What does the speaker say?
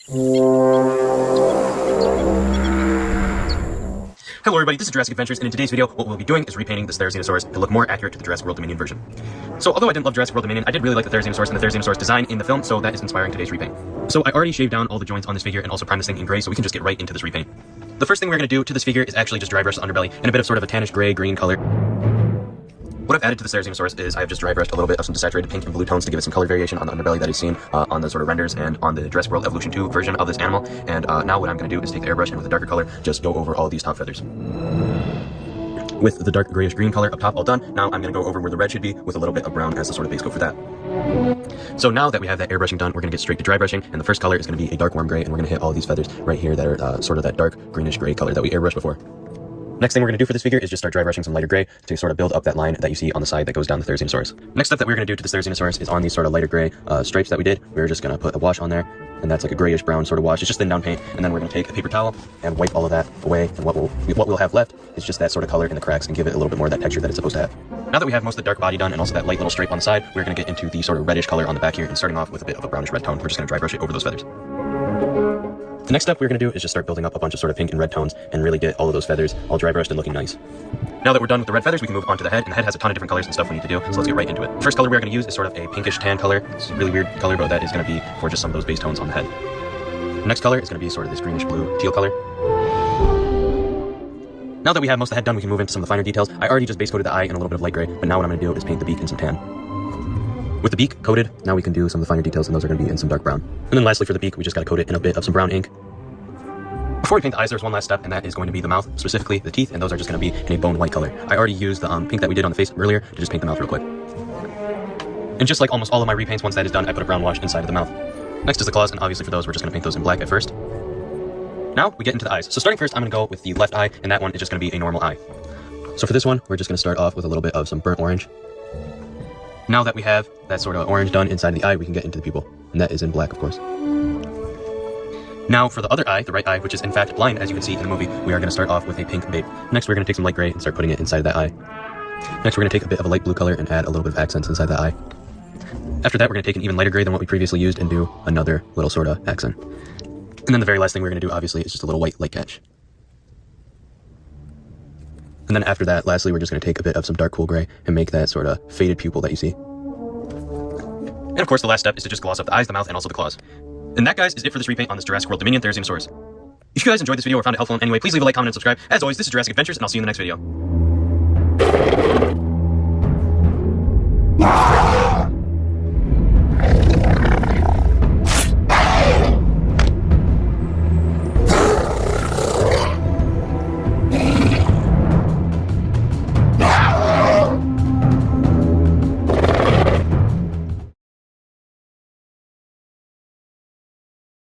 Hello everybody, this is Jurassic Adventures, and in today's video, what we'll be doing is repainting this Therizinosaurus to look more accurate to the Jurassic World Dominion version. So although I didn't love Jurassic World Dominion, I did really like the Therizinosaurus and the Therizinosaurus design in the film, so that is inspiring today's repaint. So I already shaved down all the joints on this figure and also primed this thing in gray, so we can just get right into this repaint. The first thing we're going to do to this figure is actually just dry brush the underbelly in a bit of sort of a tannish gray-green color. What I've added to the Therizinosaurus is I've just dry brushed a little bit of some desaturated pink and blue tones to give it some color variation on the underbelly that is seen on the sort of renders and on the Jurassic World Evolution 2 version of this animal. And now what I'm going to do is take the airbrush and with a darker color, just go over all of these top feathers. With the dark grayish green color up top all done, now I'm going to go over where the red should be with a little bit of brown as the sort of base coat for that. So now that we have that airbrushing done, we're going to get straight to dry brushing, and the first color is going to be a dark warm gray, and we're going to hit all of these feathers right here that are sort of that dark greenish gray color that we airbrushed before. Next thing we're going to do for this figure is just start dry brushing some lighter gray to sort of build up that line that you see on the side that goes down the Therizinosaurus. Next step that we're going to do to this Therizinosaurus is on these sort of lighter gray stripes that we did. We're just going to put a wash on there, and that's like a grayish brown sort of wash. It's just thin down paint, and then we're going to take a paper towel and wipe all of that away, and what we'll have left is just that sort of color in the cracks and give it a little bit more of that texture that it's supposed to have. Now that we have most of the dark body done and also that light little stripe on the side, we're going to get into the sort of reddish color on the back here, and starting off with a bit of a brownish red tone, we're just going to dry brush it over those feathers. The next step we're going to do is just start building up a bunch of sort of pink and red tones and really get all of those feathers all dry brushed and looking nice. Now that we're done with the red feathers, we can move on to the head, and the head has a ton of different colors and stuff we need to do, so let's get right into it. The first color we're going to use is sort of a pinkish tan color. It's a really weird color, but that is going to be for just some of those base tones on the head. The next color is going to be sort of this greenish blue teal color. Now that we have most of the head done, we can move into some of the finer details. I already just base coated the eye in a little bit of light gray, but now what I'm going to do is paint the beak in some tan. With the beak coated, now we can do some of the finer details, and those are going to be in some dark brown. And then lastly for the beak, we just got to coat it in a bit of some brown ink. Before we paint the eyes, there's one last step, and that is going to be the mouth, specifically the teeth, and those are just going to be in a bone white color. I already used the pink that we did on the face earlier to just paint the mouth real quick. And just like almost all of my repaints, once that is done, I put a brown wash inside of the mouth. Next is the claws, and obviously for those, we're just going to paint those in black at first. Now we get into the eyes. So starting first, I'm going to go with the left eye, and that one is just going to be a normal eye. So for this one, we're just going to start off with a little bit of some burnt orange. Now that we have that sort of orange done inside of the eye, we can get into the pupil, and that is in black, of course. Now for the other eye, the right eye, which is in fact blind, as you can see in the movie, we are going to start off with a pink babe. Next, we're going to take some light gray and start putting it inside of that eye. Next, we're going to take a bit of a light blue color and add a little bit of accents inside that eye. After that, we're going to take an even lighter gray than what we previously used and do another little sort of accent. And then the very last thing we're going to do, obviously, is just a little white light catch. And then after that, lastly, we're just going to take a bit of some dark cool gray and make that sort of faded pupil that you see. And of course, the last step is to just gloss up the eyes, the mouth, and also the claws. And that, guys, is it for this repaint on this Jurassic World Dominion Therizinosaurus. If you guys enjoyed this video or found it helpful in any way, please leave a like, comment, and subscribe. As always, this is Jurassic Adventures, and I'll see you in the next video.